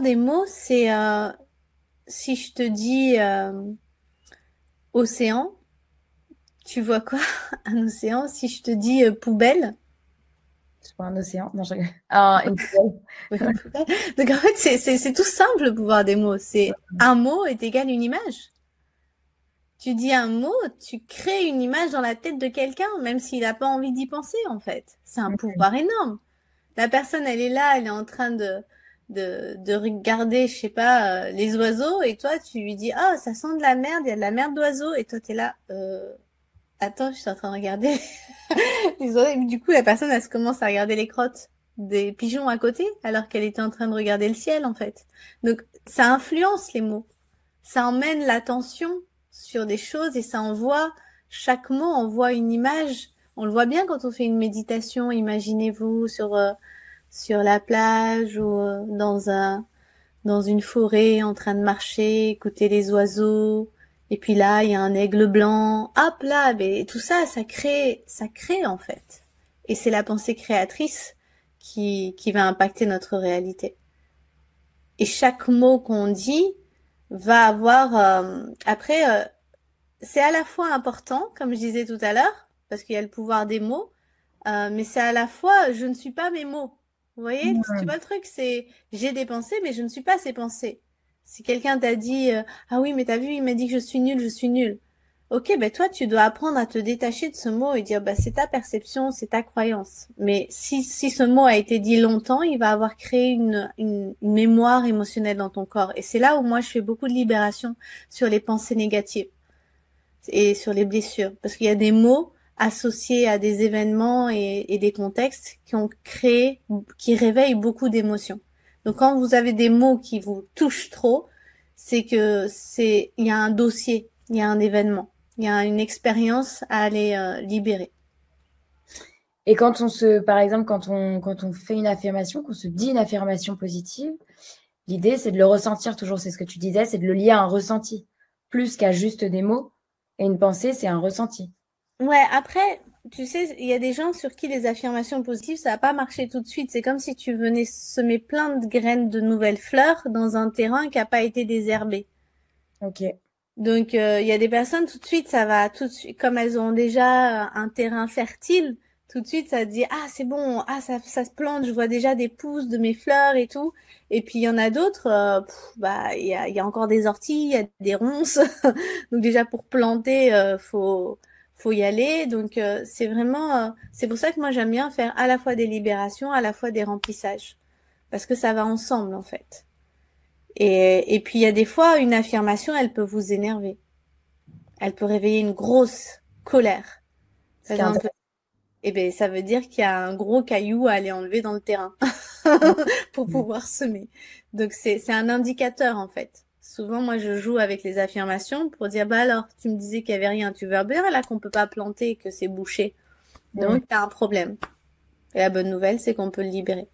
Des mots, c'est si je te dis océan, tu vois quoi? Un océan. Si je te dis poubelle, Je vois un océan. Non, je rigole. Ah, une poubelle. ouais, une poubelle. Donc en fait, c'est tout simple le pouvoir des mots. C'est un mot est égal à une image. Tu dis un mot, tu crées une image dans la tête de quelqu'un, même s'il n'a pas envie d'y penser en fait. C'est un pouvoir énorme. La personne, elle est là, elle est en train de regarder, je sais pas, les oiseaux, et toi, tu lui dis, ah, ça sent de la merde, il y a de la merde d'oiseaux, et toi, t'es là, attends, je suis en train de regarder les oiseaux, et du coup, la personne, elle se commence à regarder les crottes des pigeons à côté, alors qu'elle était en train de regarder le ciel, en fait. Donc, ça influence les mots. Ça emmène l'attention sur des choses et ça envoie, chaque mot envoie une image. On le voit bien quand on fait une méditation, imaginez-vous sur la plage ou dans une forêt en train de marcher, écouter les oiseaux. Et puis là, il y a un aigle blanc. Hop là, mais tout ça, ça crée en fait. Et c'est la pensée créatrice qui va impacter notre réalité. Et chaque mot qu'on dit va avoir, c'est à la fois important, comme je disais tout à l'heure, parce qu'il y a le pouvoir des mots, mais c'est à la fois, je ne suis pas mes mots. Vous voyez, tu vois Hmm. le truc, c'est j'ai des pensées, mais je ne suis pas ces pensées. Si quelqu'un t'a dit, ah oui, mais t'as vu, il m'a dit que je suis nulle, je suis nulle. Ok, ben toi, tu dois apprendre à te détacher de ce mot et dire, bah, c'est ta perception, c'est ta croyance. Mais si ce mot a été dit longtemps, il va avoir créé une mémoire émotionnelle dans ton corps. Et c'est là où moi, je fais beaucoup de libération sur les pensées négatives et sur les blessures. Parce qu'il y a des mots associés à des événements et des contextes qui ont créé, qui réveillent beaucoup d'émotions. Donc quand vous avez des mots qui vous touchent trop, il y a un dossier, il y a un événement, il y a une expérience à aller libérer. Et quand on se, par exemple, quand on fait une affirmation, qu'on se dit une affirmation positive, l'idée, c'est de le ressentir toujours. C'est ce que tu disais, c'est de le lier à un ressenti. Plus qu'à juste des mots. Et une pensée, c'est un ressenti. Ouais, après, tu sais, il y a des gens sur qui les affirmations positives, ça va pas marcher tout de suite. C'est comme si tu venais semer plein de graines de nouvelles fleurs dans un terrain qui a pas été désherbé. Ok. Donc, il y a des personnes, tout de suite, ça va, tout de suite, comme elles ont déjà un terrain fertile, tout de suite, ça dit, ah, c'est bon, ah, ça se plante, je vois déjà des pousses de mes fleurs et tout. Et puis, il y en a d'autres, bah, il y a encore des orties, il y a des ronces. Donc, déjà, pour planter, faut y aller. Donc, c'est vraiment, c'est pour ça que moi, j'aime bien faire à la fois des libérations, à la fois des remplissages. Parce que ça va ensemble, en fait. Et puis, il y a des fois, une affirmation, elle peut vous énerver. Elle peut réveiller une grosse colère. Ce Par qui est exemple, intéressant. eh ben, ça veut dire qu'il y a un gros caillou à aller enlever dans le terrain pour pouvoir semer. Donc, c'est un indicateur, en fait. Souvent, moi, je joue avec les affirmations pour dire, bah alors, tu me disais qu'il y avait rien. Tu vois bien là qu'on peut pas planter, que c'est bouché. Mm. Donc, tu as un problème. Et la bonne nouvelle, c'est qu'on peut le libérer.